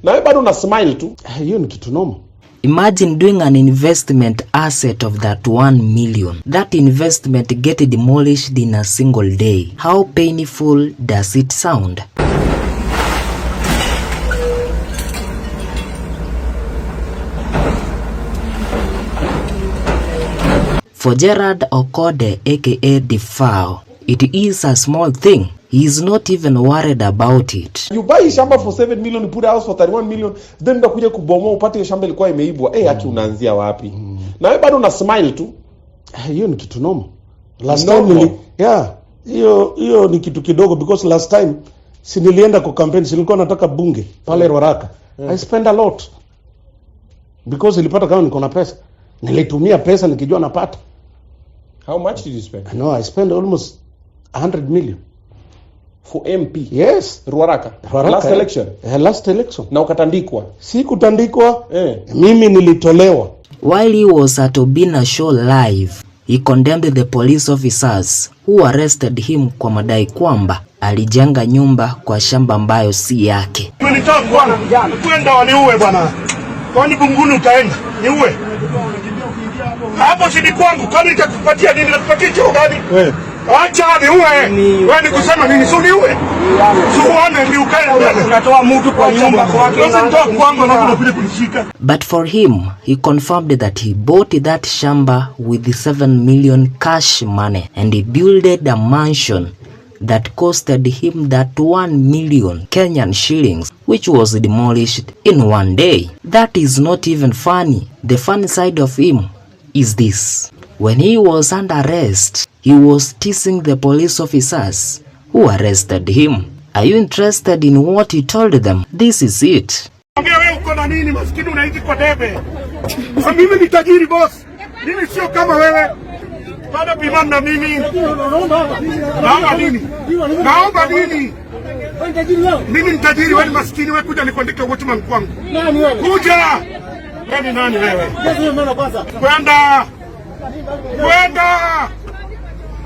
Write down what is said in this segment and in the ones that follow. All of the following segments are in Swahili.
Na wewe bado una smile tu. Hiyo ni kitu noma. Imagine doing an investment asset of that 1 million. That investment get demolished in a single day. How painful does it sound? For Gerard Okode aka Defao, it is a small thing. He is not even worried about it. You buy shamba for 7 million, you put a house for 31 million, then unakuja kubomoa upate shamba ilikuwa imeibwa. Haki unaanzia wapi? Na wewe bado una smile tu. Hiyo ni kitu noma. Last time hiyo ni kitu kidogo because last time si nilienda kwa campaign, nilikuwa nataka bunge pale Ruaraka. I spend a lot. Because nilipata kama niko na pesa. Nilitumia pesa nikijua napata. How much did you spend? No, I spent almost 100 million. For MP? Yes. Ruaraka. Last election? Last election. Na ukatandikwa? Si kutandikwa. Mimi nilitolewa. While he was at Obina show live, he condemned the police officers who arrested him kwa madai kwamba alijenga nyumba kwa shamba ambayo si yake. Nilitaka bwana, kwenda waniue bwana. Kwani bunguni utaenda? Niue. Hapo si kwangu, kama nitakupatia nini nitakupatia cheo gani? Acha niue. Wewe ni kusema nini? Si niue. Si uone ni ukae unatoa mtu kwa nyumba kwake. Unatoa kwangu na unakuja kunishika. But for him, he confirmed that he bought that shamba with the 7 million cash money and he built a mansion that costed him that 1 million Kenyan shillings, which was demolished in one day. That is not even funny. The funny side of him is this. When he was under arrest, he was teasing the police officers who arrested him. Are you interested in what he told them? This is it. Wewe uko na nini maskini unaishi kwa debe? Mimi ni tajiri boss. Mimi sio kama wewe. Bado bimam na mimi. Naomba nini? Naomba nini? Mimi ni tajiri, wewe maskini, wewe kuja nikuandike watchman kwangu. Nani wewe? Kuja. Wewe nani wewe? Kwenda.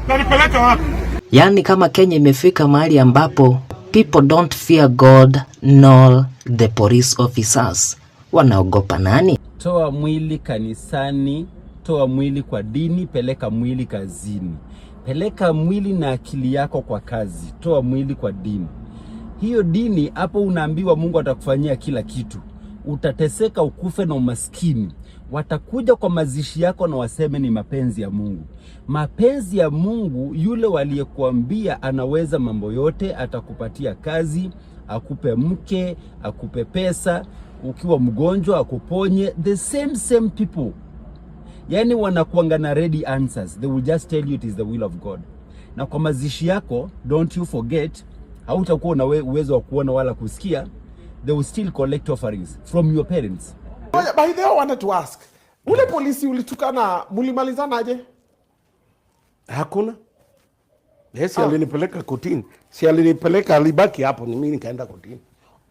Nanipeleka wapi? Yani kama Kenya imefika mahali ambapo people don't fear God nor the police officers. Wanaogopa nani? Toa mwili kanisani, toa mwili kwa dini, peleka mwili kazini. Peleka mwili na akili yako kwa kazi, toa mwili kwa dini. Hiyo dini hapo unaambiwa Mungu atakufanyia kila kitu. Utateseka, ukufe na umaskini. Watakuja kwa mazishi yako na waseme ni mapenzi ya Mungu. Mapenzi ya Mungu, yule waliyekuambia anaweza mambo yote, atakupatia kazi, akupe mke, akupe pesa, ukiwa mgonjwa akuponye. The same people. Yani wanakuanga na ready answers. They will just tell you it is the will of God. Na kwa mazishi yako, don't you forget, hautakuwa na uwezo wa kuona wala kusikia. They will still collect offerings from your parents. By the way, I wanted to ask. Ule polisi ulitukana, mulimalizana aje? Hakuna. Yes, alinipeleka kotini. Si alinipeleka, alibaki hapo, ni mimi nikaenda kotini.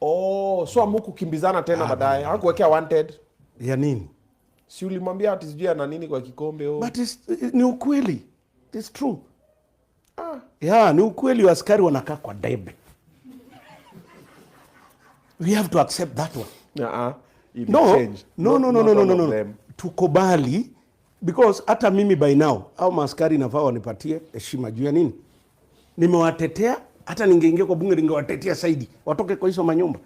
Oh, so amuku kimbizana tena baadaye. Hakuwekea wanted. Ya nini? Si ulimwambia ati sijui ana nini kwa kikombe o. But ni ukweli. It's true. Yeah, ni ukweli askari wanakaa kwa debe. We have to accept that one. No. Tukubali because hata mimi by now au maaskari nafaa wanipatie heshima juu ya nini? Nimewatetea, hata ningeingia kwa bunge ningewatetea zaidi. Watoke kwa hizo manyumba.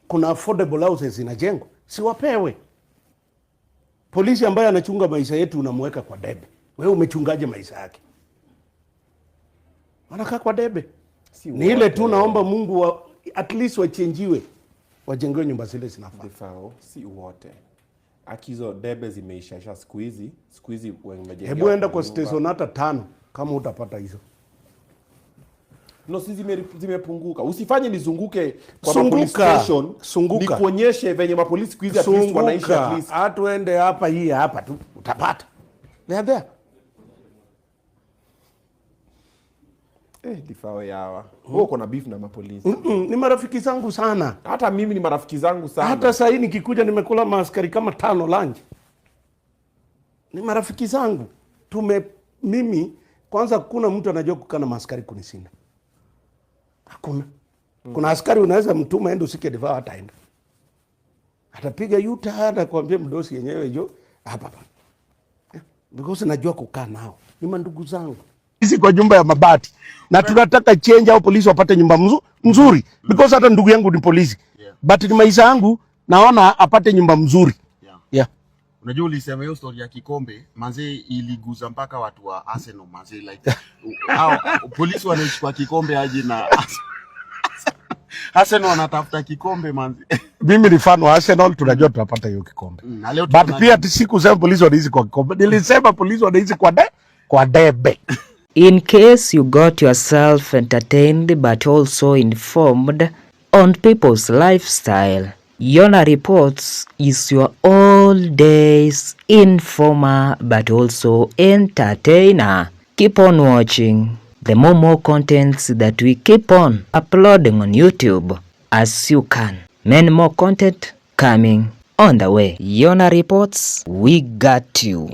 Kuna affordable houses zinajengwa. Si wapewe. Polisi ambaye anachunga maisha yetu unamweka kwa debe. Wewe umechungaje maisha yake? Wanakaa kwa debe. Ni ile tu naomba Mungu at least wachenjiwe. Wajengewe nyumba zile zinafaa. Defao, si wote. Akizo debe zimeisha siku hizi wamejengea. Hebu enda kwa station hata 5 kama utapata hizo. No, si zimepungua. Usifanye nizunguke kwa police station. Nikuonyeshe venye mapolisi siku hizi at least wanaishi at least. Atuende hapa tu utapata. They are there. Defao yawa. Uko na beef na mapolisi. Ni marafiki zangu sana. Hata mimi ni marafiki zangu sana. Hata sasa hivi nikikuja nimekula maaskari kama 5 lunch. Ni marafiki zangu. Mimi kwanza kuna mtu anajua kukana maaskari kunisinda. Hakuna. Kuna askari unaweza mtuma ende usike Defao hataenda. atapiga yuta na kuambia mdosi yenyewe jo hapa. Because najua kukaa nao. Ni mandugu zangu. Sisi kwa nyumba ya mabati. Na tunataka change au polisi wapate nyumba mzuri. Because hata ndugu yangu ni polisi. But ni maisha yangu naona apate nyumba mzuri. Yeah. Unajua ulisema hiyo story ya kikombe, manze iliguza mpaka watu wa Arsenal manze like polisi wanaishi kwa kikombe aje na Arsenal wanatafuta kikombe manze. Mimi ni fan wa Arsenal, tunajua tunapata hiyo kikombe. But pia siku sema polisi wanaishi kwa kikombe. Nilisema polisi wanaishi kwa debe. In case you got yourself entertained but also informed on people's lifestyle, Yona Reports is your all days informer but also entertainer. Keep on watching. The more contents that we keep on uploading on YouTube as you can. Many more content coming on the way. Yona Reports, we got you.